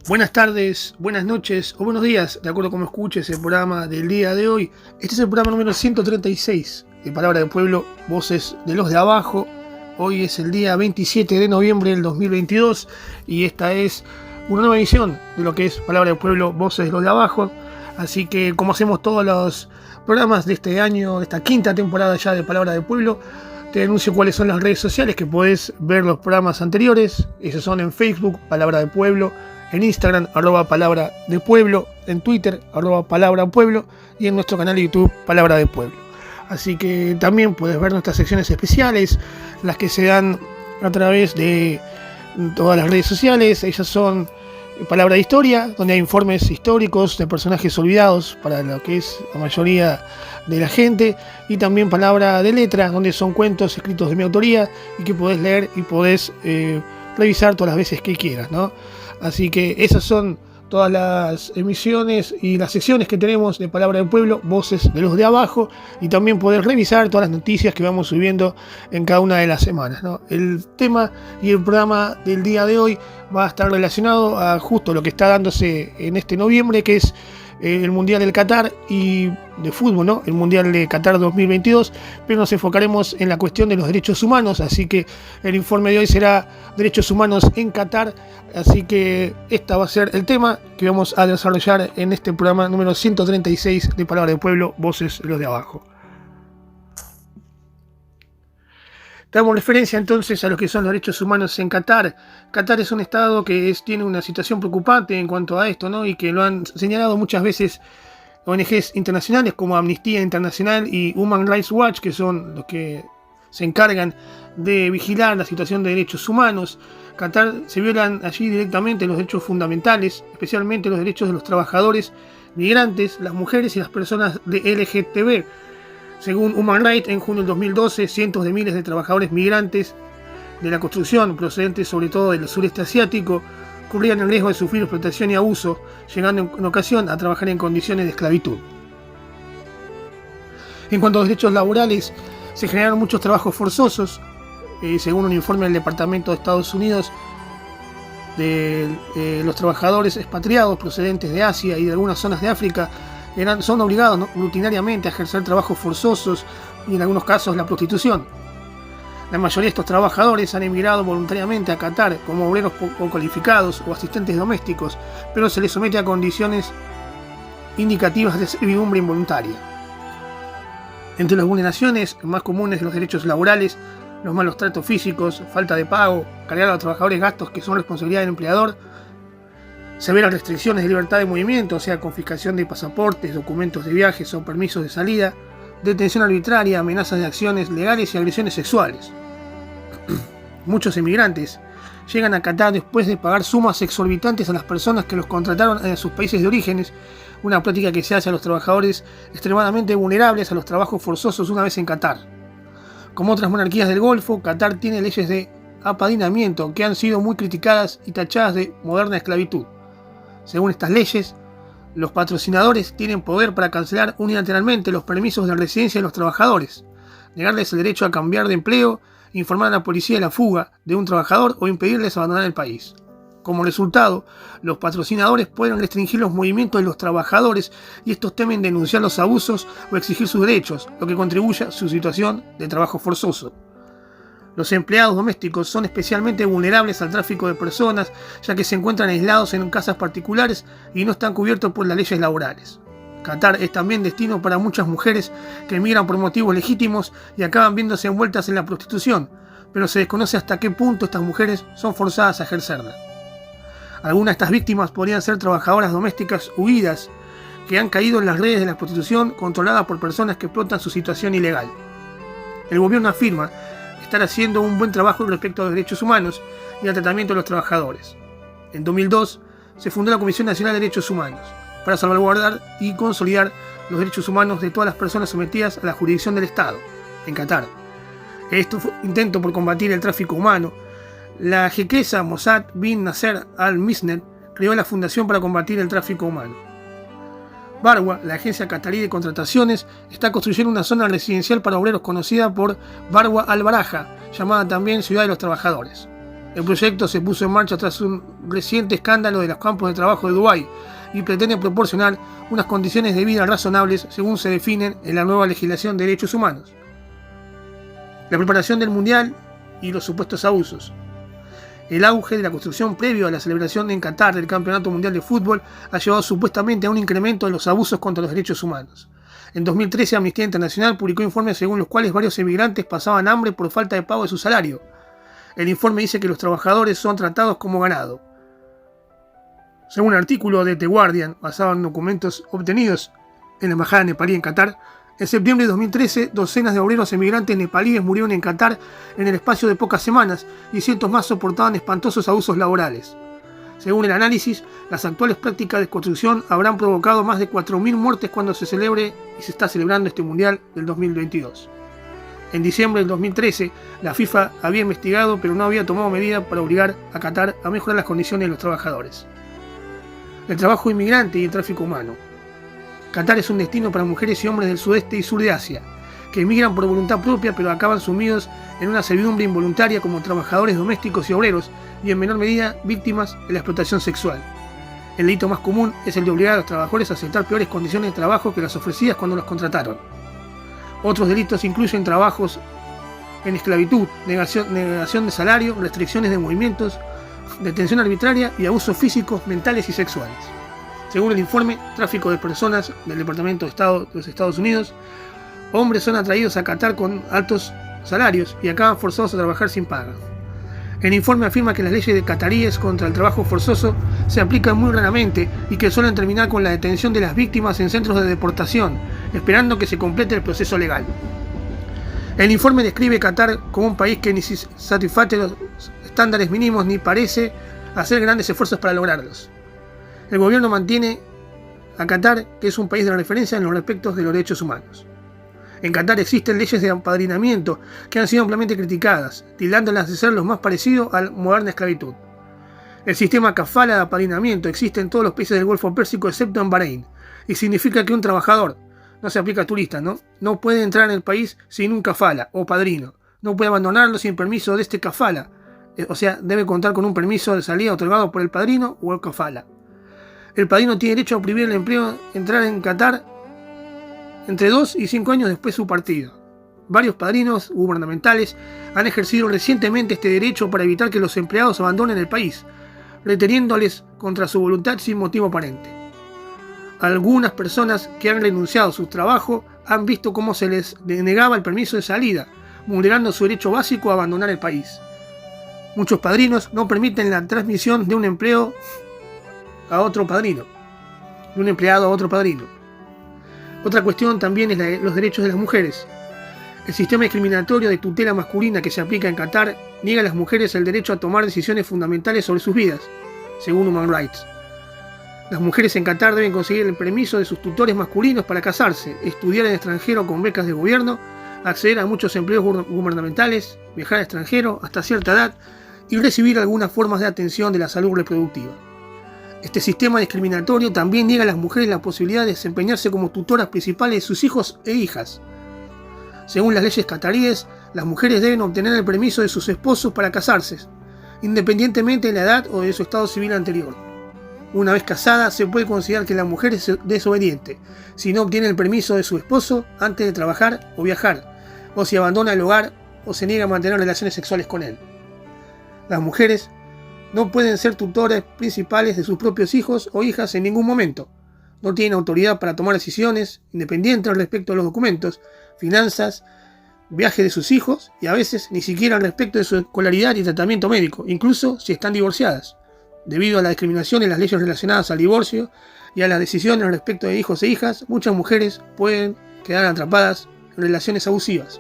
Buenas tardes, buenas noches o buenos días, de acuerdo a cómo escuches el programa del día de hoy. Este es el programa número 136 de Palabra del Pueblo, Voces de los de Abajo. Hoy es el día 27 de noviembre del 2022 y esta es una nueva edición de lo que es Palabra del Pueblo, Voces de los de Abajo. Así que como hacemos todos los programas de este año, de esta quinta temporada ya de Palabra del Pueblo, te anuncio cuáles son las redes sociales que podés ver los programas anteriores. Esos son en Facebook, Palabra del Pueblo, en Instagram, @Palabra de Pueblo, en Twitter, @Palabra Pueblo y en nuestro canal de YouTube, Palabra de Pueblo. Así que también puedes ver nuestras secciones especiales, las que se dan a través de todas las redes sociales. Ellas son Palabra de Historia, donde hay informes históricos de personajes olvidados para lo que es la mayoría de la gente, y también Palabra de Letra, donde son cuentos escritos de mi autoría y que podés leer y podés revisar todas las veces que quieras, ¿no? Así que esas son todas las emisiones y las secciones que tenemos de Palabra del Pueblo, Voces de los de Abajo, y también podés revisar todas las noticias que vamos subiendo en cada una de las semanas, ¿no? El tema y el programa del día de hoy va a estar relacionado a justo lo que está dándose en este noviembre, que es el Mundial del Qatar y de fútbol, ¿no? El Mundial de Qatar 2022, pero nos enfocaremos en la cuestión de los derechos humanos, así que el informe de hoy será Derechos Humanos en Qatar, así que este va a ser el tema que vamos a desarrollar en este programa número 136 de Palabra del Pueblo, Voces de los de Abajo. Damos referencia entonces a lo que son los derechos humanos en Qatar. Qatar es un estado que tiene una situación preocupante en cuanto a esto, ¿no? Y que lo han señalado muchas veces ONGs internacionales como Amnistía Internacional y Human Rights Watch, que son los que se encargan de vigilar la situación de derechos humanos. Qatar se violan allí directamente los derechos fundamentales, especialmente los derechos de los trabajadores migrantes, las mujeres y las personas de LGTB. Según Human Rights, en junio del 2012, cientos de miles de trabajadores migrantes de la construcción, procedentes sobre todo del sureste asiático, corrían el riesgo de sufrir explotación y abuso, llegando en ocasión a trabajar en condiciones de esclavitud. En cuanto a los derechos laborales, se generaron muchos trabajos forzosos, según un informe del Departamento de Estados Unidos, de los trabajadores expatriados procedentes de Asia y de algunas zonas de África, son obligados, ¿no?, rutinariamente a ejercer trabajos forzosos y en algunos casos la prostitución. La mayoría de estos trabajadores han emigrado voluntariamente a Qatar como obreros poco cualificados o asistentes domésticos, pero se les somete a condiciones indicativas de servidumbre involuntaria. Entre las vulneraciones más comunes de los derechos laborales, los malos tratos físicos, falta de pago, cargar a los trabajadores gastos que son responsabilidad del empleador, severas restricciones de libertad de movimiento, o sea, confiscación de pasaportes, documentos de viajes o permisos de salida, detención arbitraria, amenazas de acciones legales y agresiones sexuales. Muchos emigrantes llegan a Qatar después de pagar sumas exorbitantes a las personas que los contrataron en sus países de orígenes, una práctica que se hace a los trabajadores extremadamente vulnerables a los trabajos forzosos una vez en Qatar. Como otras monarquías del Golfo, Qatar tiene leyes de apadrinamiento que han sido muy criticadas y tachadas de moderna esclavitud. Según estas leyes, los patrocinadores tienen poder para cancelar unilateralmente los permisos de residencia de los trabajadores, negarles el derecho a cambiar de empleo, informar a la policía de la fuga de un trabajador o impedirles abandonar el país. Como resultado, los patrocinadores pueden restringir los movimientos de los trabajadores y estos temen denunciar los abusos o exigir sus derechos, lo que contribuye a su situación de trabajo forzoso. Los empleados domésticos son especialmente vulnerables al tráfico de personas, ya que se encuentran aislados en casas particulares y no están cubiertos por las leyes laborales. Qatar es también destino para muchas mujeres que emigran por motivos legítimos y acaban viéndose envueltas en la prostitución, pero se desconoce hasta qué punto estas mujeres son forzadas a ejercerla. Algunas de estas víctimas podrían ser trabajadoras domésticas huidas que han caído en las redes de la prostitución controlada por personas que explotan su situación ilegal. El gobierno afirma estar haciendo un buen trabajo respecto a los derechos humanos y al tratamiento de los trabajadores. En 2002 se fundó la Comisión Nacional de Derechos Humanos para salvaguardar y consolidar los derechos humanos de todas las personas sometidas a la jurisdicción del Estado, en Qatar. Esto fue un intento por combatir el tráfico humano. La jequesa Mossad bin Nasser al-Misnet creó la Fundación para combatir el tráfico humano. Barwa, la agencia catarí de contrataciones, está construyendo una zona residencial para obreros conocida por Barwa al-Baraja, llamada también Ciudad de los Trabajadores. El proyecto se puso en marcha tras un reciente escándalo de los campos de trabajo de Dubái y pretende proporcionar unas condiciones de vida razonables según se definen en la nueva legislación de derechos humanos. La preparación del Mundial y los supuestos abusos. El auge de la construcción previo a la celebración en Qatar del Campeonato Mundial de Fútbol ha llevado supuestamente a un incremento de los abusos contra los derechos humanos. En 2013, Amnistía Internacional publicó informes según los cuales varios emigrantes pasaban hambre por falta de pago de su salario. El informe dice que los trabajadores son tratados como ganado. Según un artículo de The Guardian, basado en documentos obtenidos en la embajada nepalí en Qatar, en septiembre de 2013, docenas de obreros emigrantes nepalíes murieron en Qatar en el espacio de pocas semanas y cientos más soportaban espantosos abusos laborales. Según el análisis, las actuales prácticas de construcción habrán provocado más de 4.000 muertes cuando se celebre y se está celebrando este Mundial del 2022. En diciembre del 2013, la FIFA había investigado pero no había tomado medidas para obligar a Qatar a mejorar las condiciones de los trabajadores. El trabajo inmigrante y el tráfico humano. Qatar es un destino para mujeres y hombres del sudeste y sur de Asia, que emigran por voluntad propia pero acaban sumidos en una servidumbre involuntaria como trabajadores domésticos y obreros y en menor medida víctimas de la explotación sexual. El delito más común es el de obligar a los trabajadores a aceptar peores condiciones de trabajo que las ofrecidas cuando los contrataron. Otros delitos incluyen trabajos en esclavitud, negación de salario, restricciones de movimientos, detención arbitraria y abusos físicos, mentales y sexuales. Según el informe Tráfico de Personas del Departamento de Estado de los Estados Unidos, hombres son atraídos a Qatar con altos salarios y acaban forzados a trabajar sin paga. El informe afirma que las leyes de cataríes contra el trabajo forzoso se aplican muy raramente y que suelen terminar con la detención de las víctimas en centros de deportación, esperando que se complete el proceso legal. El informe describe Qatar como un país que ni satisface los estándares mínimos ni parece hacer grandes esfuerzos para lograrlos. El gobierno mantiene a Qatar, que es un país de referencia en los aspectos de los derechos humanos. En Qatar existen leyes de apadrinamiento que han sido ampliamente criticadas, tildándolas de ser lo más parecido a la moderna esclavitud. El sistema kafala de apadrinamiento existe en todos los países del Golfo Pérsico excepto en Bahrein, y significa que un trabajador, no se aplica a turistas, no puede entrar en el país sin un kafala o padrino, no puede abandonarlo sin permiso de este kafala, o sea, debe contar con un permiso de salida otorgado por el padrino o el kafala. El padrino tiene derecho a prohibir el empleo entrar en Qatar entre 2 y 5 años después de su partida. Varios padrinos gubernamentales han ejercido recientemente este derecho para evitar que los empleados abandonen el país, reteniéndoles contra su voluntad sin motivo aparente. Algunas personas que han renunciado a su trabajo han visto cómo se les denegaba el permiso de salida, vulnerando su derecho básico a abandonar el país. Muchos padrinos no permiten la transmisión de un empleo a otro padrino, de un empleado a otro padrino. Otra cuestión también es la de los derechos de las mujeres. El sistema discriminatorio de tutela masculina que se aplica en Qatar niega a las mujeres el derecho a tomar decisiones fundamentales sobre sus vidas, según Human Rights. Las mujeres en Qatar deben conseguir el permiso de sus tutores masculinos para casarse, estudiar en extranjero con becas de gobierno, acceder a muchos empleos gubernamentales, viajar al extranjero hasta cierta edad y recibir algunas formas de atención de la salud reproductiva. Este sistema discriminatorio también niega a las mujeres la posibilidad de desempeñarse como tutoras principales de sus hijos e hijas. Según las leyes cataríes, las mujeres deben obtener el permiso de sus esposos para casarse, independientemente de la edad o de su estado civil anterior. Una vez casada, se puede considerar que la mujer es desobediente si no obtiene el permiso de su esposo antes de trabajar o viajar, o si abandona el hogar o se niega a mantener relaciones sexuales con él. Las mujeres no pueden ser tutores principales de sus propios hijos o hijas en ningún momento. No tienen autoridad para tomar decisiones independientes respecto a los documentos, finanzas, viajes de sus hijos y a veces ni siquiera respecto de su escolaridad y tratamiento médico, incluso si están divorciadas. Debido a la discriminación en las leyes relacionadas al divorcio y a las decisiones respecto de hijos e hijas, muchas mujeres pueden quedar atrapadas en relaciones abusivas.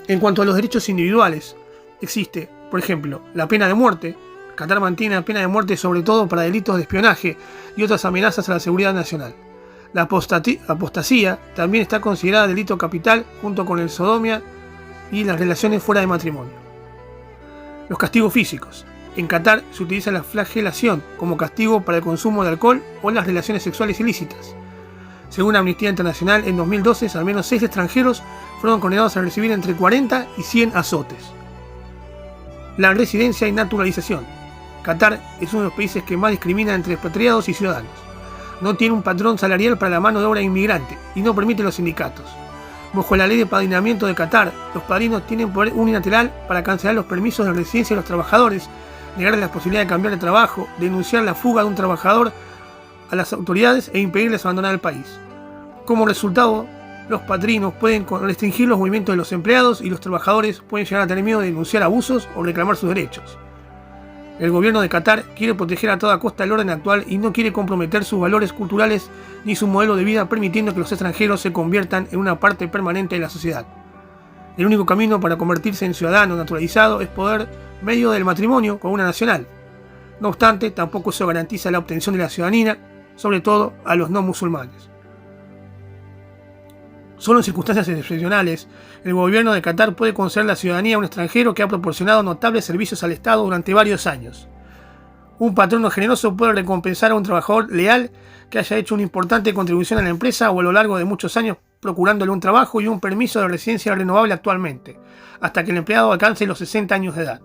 En cuanto a los derechos individuales, existe, por ejemplo, la pena de muerte. Qatar mantiene la pena de muerte sobre todo para delitos de espionaje y otras amenazas a la seguridad nacional. La apostasía también está considerada delito capital junto con el sodomia y las relaciones fuera de matrimonio. Los castigos físicos. En Qatar se utiliza la flagelación como castigo para el consumo de alcohol o las relaciones sexuales ilícitas. Según Amnistía Internacional, en 2012 al menos 6 extranjeros fueron condenados a recibir entre 40 y 100 azotes. La residencia y naturalización. Qatar es uno de los países que más discrimina entre expatriados y ciudadanos. No tiene un patrón salarial para la mano de obra inmigrante y no permite los sindicatos. Bajo la ley de padrinamiento de Qatar, los padrinos tienen poder unilateral para cancelar los permisos de residencia de los trabajadores, negarles la posibilidad de cambiar de trabajo, denunciar la fuga de un trabajador a las autoridades e impedirles abandonar el país. Como resultado, los padrinos pueden restringir los movimientos de los empleados y los trabajadores pueden llegar a tener miedo de denunciar abusos o reclamar sus derechos. El gobierno de Qatar quiere proteger a toda costa el orden actual y no quiere comprometer sus valores culturales ni su modelo de vida, permitiendo que los extranjeros se conviertan en una parte permanente de la sociedad. El único camino para convertirse en ciudadano naturalizado es por medio del matrimonio con una nacional. No obstante, tampoco eso garantiza la obtención de la ciudadanía, sobre todo a los no musulmanes. Solo en circunstancias excepcionales, el gobierno de Qatar puede conceder la ciudadanía a un extranjero que ha proporcionado notables servicios al Estado durante varios años. Un patrono generoso puede recompensar a un trabajador leal que haya hecho una importante contribución a la empresa o a lo largo de muchos años procurándole un trabajo y un permiso de residencia renovable actualmente, hasta que el empleado alcance los 60 años de edad.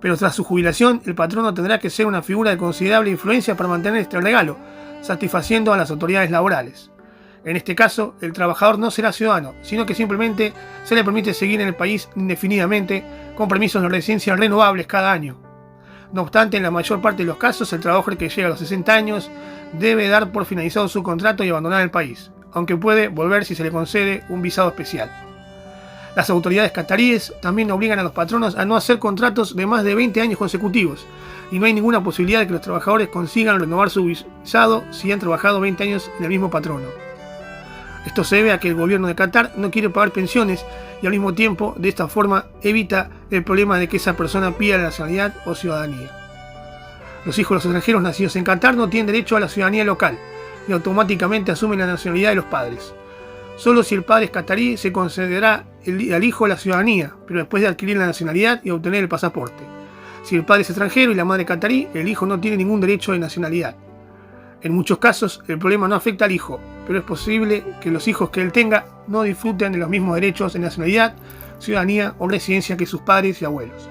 Pero tras su jubilación, el patrono tendrá que ser una figura de considerable influencia para mantener este regalo, satisfaciendo a las autoridades laborales. En este caso, el trabajador no será ciudadano, sino que simplemente se le permite seguir en el país indefinidamente con permisos de residencia renovables cada año. No obstante, en la mayor parte de los casos, el trabajador que llega a los 60 años debe dar por finalizado su contrato y abandonar el país, aunque puede volver si se le concede un visado especial. Las autoridades cataríes también obligan a los patronos a no hacer contratos de más de 20 años consecutivos, y no hay ninguna posibilidad de que los trabajadores consigan renovar su visado si han trabajado 20 años en el mismo patrono. Esto se debe a que el gobierno de Qatar no quiere pagar pensiones y al mismo tiempo, de esta forma, evita el problema de que esa persona pida la nacionalidad o ciudadanía. Los hijos de los extranjeros nacidos en Qatar no tienen derecho a la ciudadanía local y automáticamente asumen la nacionalidad de los padres. Solo si el padre es catarí se concederá al hijo la ciudadanía, pero después de adquirir la nacionalidad y obtener el pasaporte. Si el padre es extranjero y la madre catarí, el hijo no tiene ningún derecho de nacionalidad. En muchos casos, el problema no afecta al hijo, pero es posible que los hijos que él tenga no disfruten de los mismos derechos de nacionalidad, ciudadanía o residencia que sus padres y abuelos.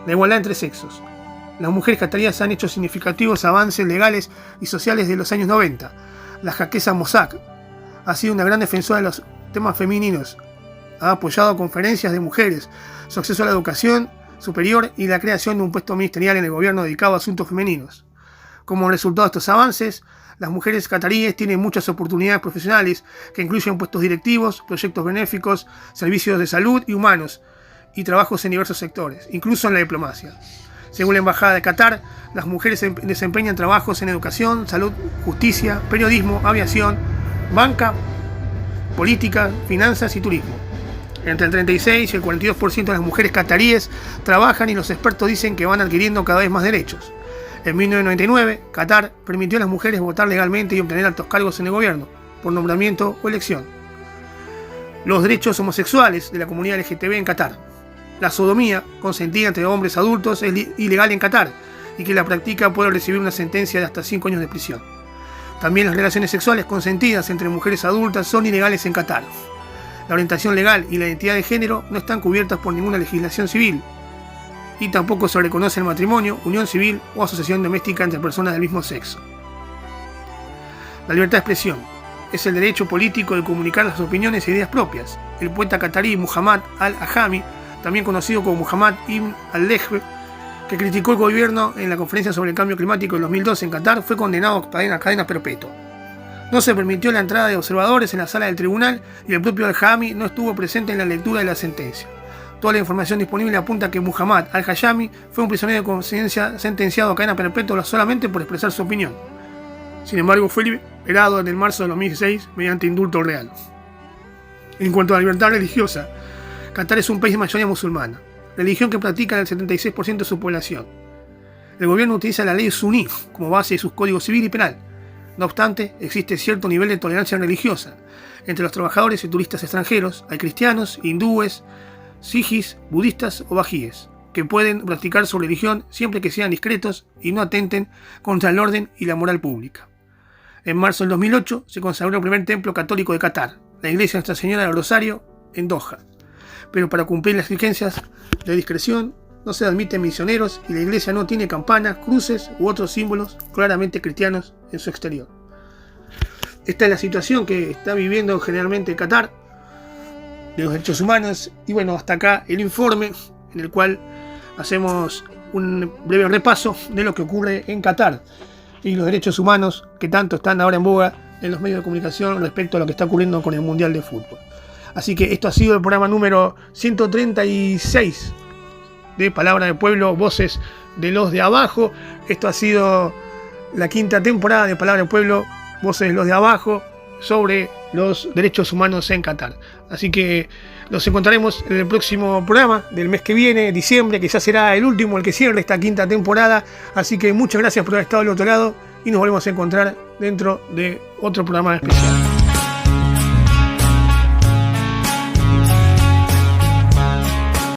La igualdad entre sexos. Las mujeres cataríes han hecho significativos avances legales y sociales desde los años 90. La jaquesa Mossack ha sido una gran defensora de los temas femeninos. Ha apoyado conferencias de mujeres, su acceso a la educación superior y la creación de un puesto ministerial en el gobierno dedicado a asuntos femeninos. Como resultado de estos avances, las mujeres cataríes tienen muchas oportunidades profesionales que incluyen puestos directivos, proyectos benéficos, servicios de salud y humanos, y trabajos en diversos sectores, incluso en la diplomacia. Según la Embajada de Qatar, las mujeres desempeñan trabajos en educación, salud, justicia, periodismo, aviación, banca, política, finanzas y turismo. Entre el 36 y el 42% de las mujeres cataríes trabajan y los expertos dicen que van adquiriendo cada vez más derechos. En 1999, Qatar permitió a las mujeres votar legalmente y obtener altos cargos en el gobierno, por nombramiento o elección. Los derechos homosexuales de la comunidad LGTB en Qatar. La sodomía, consentida entre hombres adultos, es ilegal en Qatar y quien la practica puede recibir una sentencia de hasta 5 años de prisión. También las relaciones sexuales consentidas entre mujeres adultas son ilegales en Qatar. La orientación legal y la identidad de género no están cubiertas por ninguna legislación civil, y tampoco se reconoce el matrimonio, unión civil o asociación doméstica entre personas del mismo sexo. La libertad de expresión es el derecho político de comunicar las opiniones e ideas propias. El poeta catarí Muhammad al-Ajami, también conocido como Muhammad ibn al-Lejb, que criticó el gobierno en la conferencia sobre el cambio climático en 2012 en Qatar, fue condenado a cadena perpetua. No se permitió la entrada de observadores en la sala del tribunal y el propio al-Ajami no estuvo presente en la lectura de la sentencia. Toda la información disponible apunta a que Muhammad al-Ajami fue un prisionero de conciencia sentenciado a cadena perpetua solamente por expresar su opinión. Sin embargo, fue liberado en el marzo de 2016 mediante indulto real. En cuanto a la libertad religiosa, Qatar es un país de mayoría musulmana, religión que practica el 76% de su población. El gobierno utiliza la ley suní como base de sus códigos civil y penal. No obstante, existe cierto nivel de tolerancia religiosa. Entre los trabajadores y turistas extranjeros hay cristianos, hindúes, sijis, budistas o bajíes, que pueden practicar su religión siempre que sean discretos y no atenten contra el orden y la moral pública. En marzo del 2008 se consagró el primer templo católico de Qatar, la iglesia Nuestra Señora del Rosario, en Doha. Pero para cumplir las exigencias de discreción no se admiten misioneros y la iglesia no tiene campanas, cruces u otros símbolos claramente cristianos en su exterior. Esta es la situación que está viviendo generalmente Qatar de los derechos humanos. Y bueno, hasta acá el informe en el cual hacemos un breve repaso de lo que ocurre en Qatar y los derechos humanos que tanto están ahora en boga en los medios de comunicación respecto a lo que está ocurriendo con el Mundial de Fútbol. Así que esto ha sido el programa número 136 de Palabra del Pueblo, Voces de los de Abajo. Esto ha sido la 5ª temporada de Palabra del Pueblo, Voces de los de Abajo, sobre los derechos humanos en Qatar. Así que nos encontraremos en el próximo programa del mes que viene, diciembre, que ya será el último, el que cierre esta 5ª temporada. Así que muchas gracias por haber estado al otro lado y nos volvemos a encontrar dentro de otro programa especial.